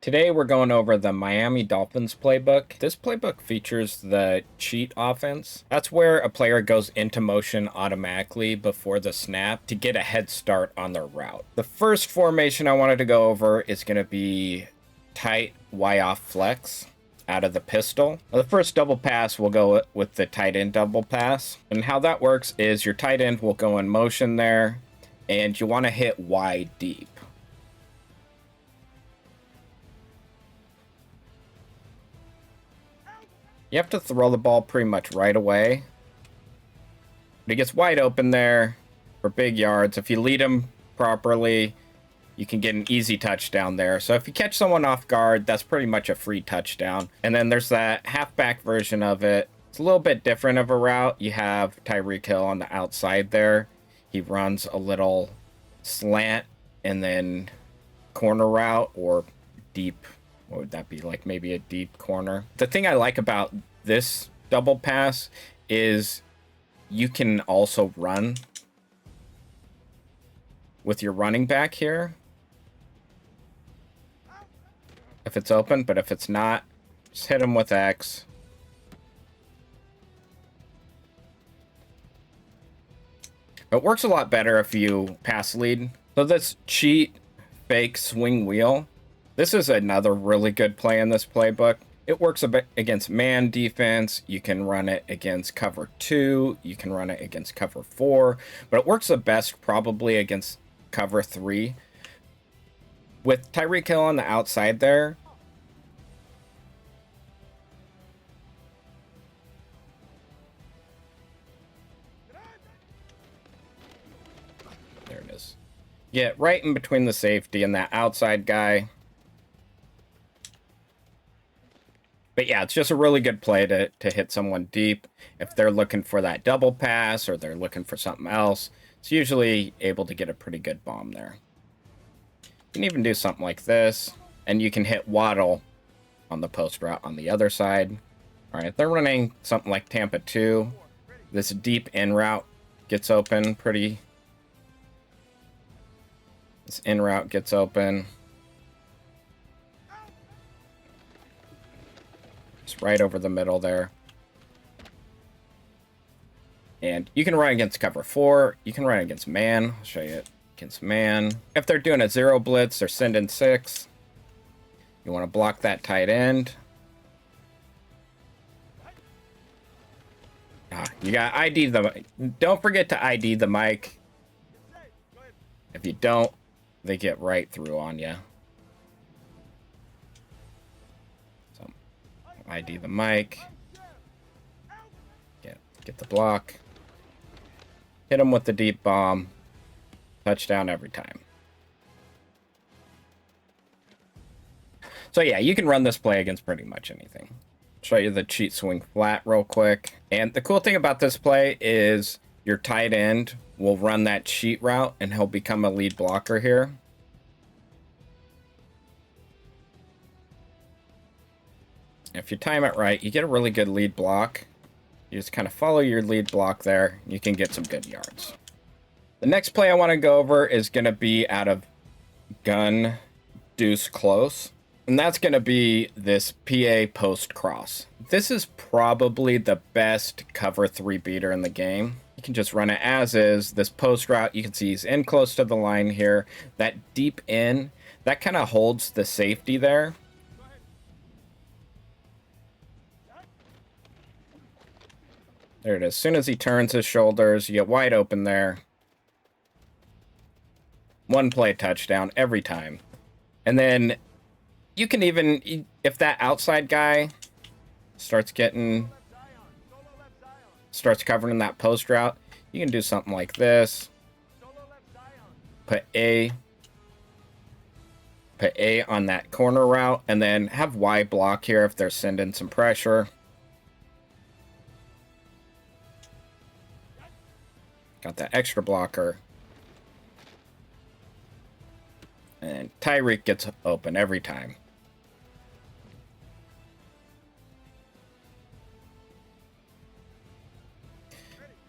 Today we're going over the Miami Dolphins playbook. This playbook features the cheat offense. That's where a player goes into motion automatically before the snap to get a head start on their route. The first formation I wanted to go over is going to be tight Y-off flex out of the pistol. The first double pass will go with the tight end double pass. And how that works is your tight end will go in motion there, and you want to hit Y deep. You have to throw the ball pretty much right away. But he gets wide open there for big yards. If you lead him properly, you can get an easy touchdown there. So if you catch someone off guard, that's pretty much a free touchdown. And then there's that halfback version of it. It's a little bit different of a route. You have Tyreek Hill on the outside there. He runs a little slant and then corner route or deep. What would that be? Like maybe a deep corner. The thing I like about this double pass is you can also run with your running back here if it's open, but if it's not, just hit him with X. It works a lot better if you pass lead. So this cheat fake swing wheel, this is another really good play in this playbook. It works a bit against man defense. You can run it against cover 2. You can run it against cover 4. But it works the best probably against cover 3. With Tyreek Hill on the outside there, there it is. Get right in between the safety and that outside guy. But yeah, it's just a really good play to hit someone deep. If they're looking for that double pass or they're looking for something else, it's usually able to get a pretty good bomb there. You can even do something like this, and you can hit Waddle on the post route on the other side. All right, they're running something like Tampa 2. This deep in route gets open pretty. This in route gets open. Right over the middle there. And you can run against cover 4. You can run against man. I'll show you it against man. If they're doing a 0 blitz, they're sending 6. You want to block that tight end. You got ID the. Don't forget to ID the mic. If you don't, they get right through on you. ID the mic. Get the block. Hit him with the deep bomb. Touchdown every time. So yeah, you can run this play against pretty much anything. Show you the cheat swing flat real quick. And the cool thing about this play is your tight end will run that cheat route and he'll become a lead blocker here. If you time it right, you get a really good lead block. You just kind of follow your lead block there. You can get some good yards. The next play I want to go over is going to be out of gun Deuce Close. And that's going to be this PA post cross. This is probably the best cover 3 beater in the game. You can just run it as is. This post route, you can see he's in close to the line here. That deep in, that kind of holds the safety there. There it is. As soon as he turns his shoulders, you get wide open there. One play touchdown every time. And then you can even, if that outside guy starts covering that post route, you can do something like this. Put A on that corner route, and then have Y block here if they're sending some pressure. Got that extra blocker. And Tyreek gets open every time.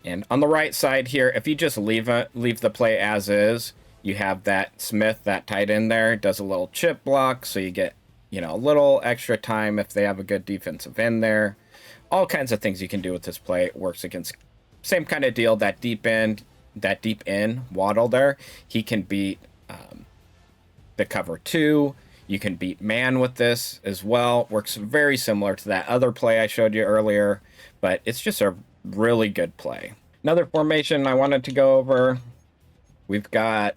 And on the right side here, if you just leave the play as is, you have that Smith, that tight end there, does a little chip block, so you get you know, a little extra time if they have a good defensive end there. All kinds of things you can do with this play. It works against same kind of deal, that deep end Waddle there. He can beat the cover 2. You can beat man with this as well. Works very similar to that other play I showed you earlier, but it's just a really good play. Another formation I wanted to go over, we've got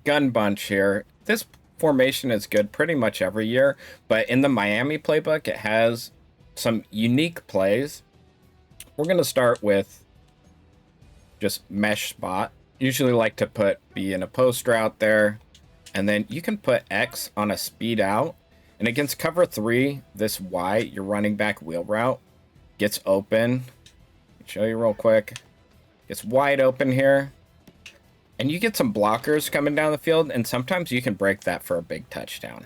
gun bunch here. This formation is good pretty much every year, but in the Miami playbook, it has some unique plays. We're going to start with just mesh spot. Usually like to put B in a post route there, and then you can put X on a speed out. And against cover 3, this Y, your running back wheel route, gets open. I'll show you real quick. It's wide open here. And you get some blockers coming down the field, and sometimes you can break that for a big touchdown.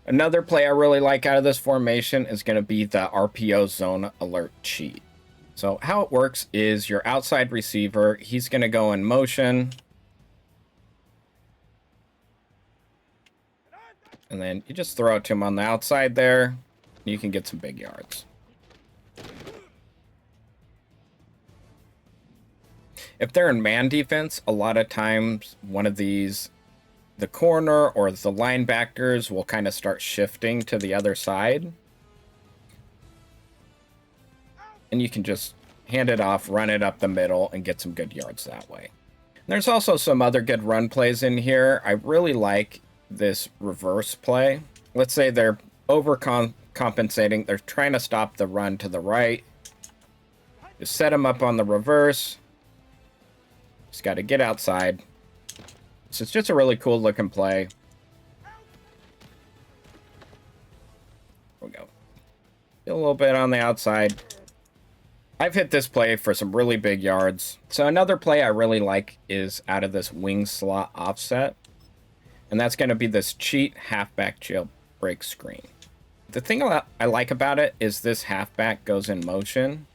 Another play I really like out of this formation is going to be the RPO zone alert cheat. So how it works is your outside receiver, he's going to go in motion. And then you just throw it to him on the outside there. You can get some big yards. If they're in man defense, a lot of times one of these, the corner or the linebackers will kind of start shifting to the other side. And you can just hand it off, run it up the middle, and get some good yards that way. And there's also some other good run plays in here. I really like this reverse play. Let's say they're overcompensating. They're trying to stop the run to the right. Just set them up on the reverse. Just got to get outside. So it's just a really cool looking play. There we go. Get a little bit on the outside. I've hit this play for some really big yards. So another play I really like is out of this wing slot offset. And that's going to be this cheat halfback jailbreak screen. The thing I like about it is this halfback goes in motion.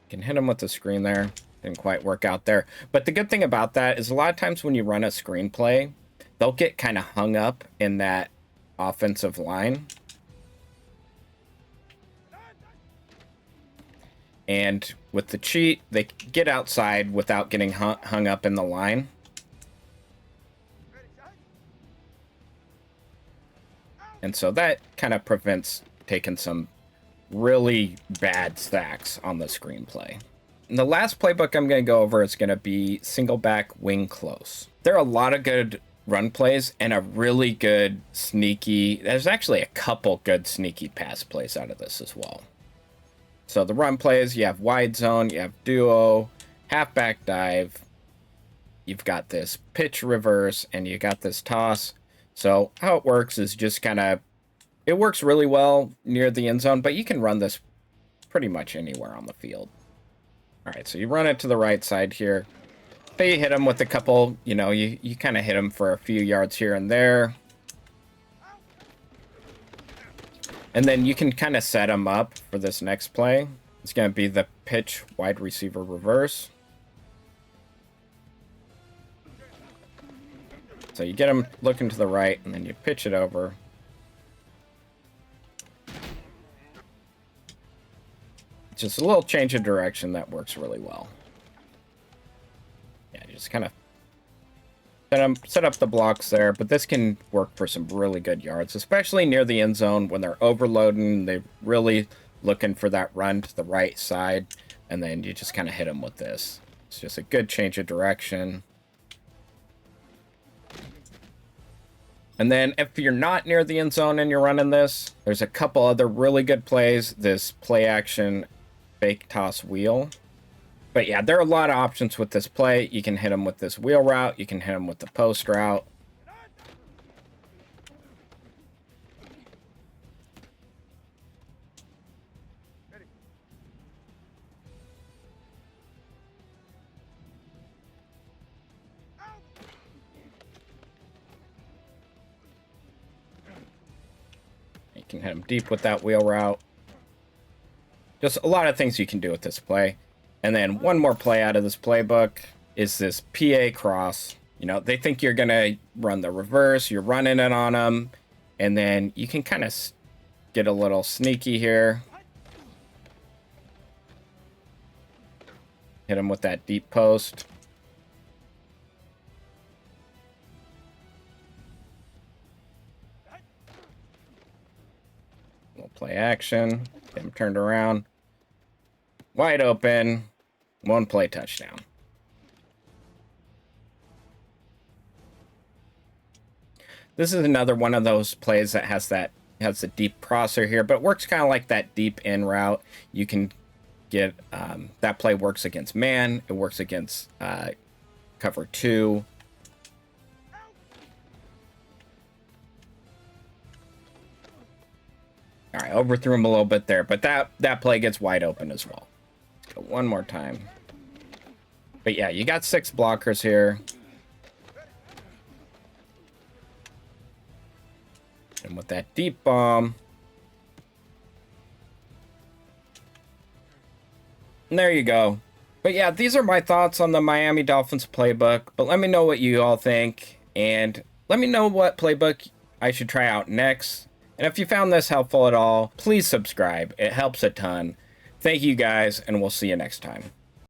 Can hit him with the screen there. Didn't quite work out there. But the good thing about that is a lot of times when you run a screen play, they'll get kind of hung up in that offensive line. And with the cheat, they get outside without getting hung up in the line. And so that kind of prevents taking some really bad stacks on the screenplay. And the last playbook I'm going to go over is going to be Singleback Wing Close. There are a lot of good run plays and a really good sneaky, there's actually a couple good sneaky pass plays out of this as well. So the run plays, you have wide zone, you have duo, halfback dive, you've got this pitch reverse, and you got this toss. So how it works is just kind of, it works really well near the end zone, but you can run this pretty much anywhere on the field. All right, so you run it to the right side here. Say you hit him with a couple, you know, you kind of hit him for a few yards here and there. And then you can kind of set him up for this next play. It's going to be the pitch wide receiver reverse. So you get him looking to the right, and then you pitch it over. Just a little change of direction that works really well. Yeah, you just kind of set up the blocks there, but this can work for some really good yards, especially near the end zone when they're overloading. They're really looking for that run to the right side, and then you just kind of hit them with this. It's just a good change of direction. And then if you're not near the end zone and you're running this, there's a couple other really good plays. This play action fake toss wheel. But yeah, there are a lot of options with this play. You can hit them with this wheel route. You can hit them with the post route. You can hit them deep with that wheel route. Just a lot of things you can do with this play. And then one more play out of this playbook is this PA cross. You know, they think you're going to run the reverse. You're running it on them. And then you can kind of get a little sneaky here. Hit him with that deep post. We'll play action. Get him turned around. Wide open. One play touchdown. This is another one of those plays that has the deep crosser here, but it works kind of like that deep in route. You can get that play works against man. It works against cover 2. All right, overthrew him a little bit there, but that play gets wide open as well. Let's go one more time. But yeah, you got 6 blockers here. And with that deep bomb. And there you go. But yeah, these are my thoughts on the Miami Dolphins playbook. But let me know what you all think. And let me know what playbook I should try out next. And if you found this helpful at all, please subscribe. It helps a ton. Thank you guys, and we'll see you next time.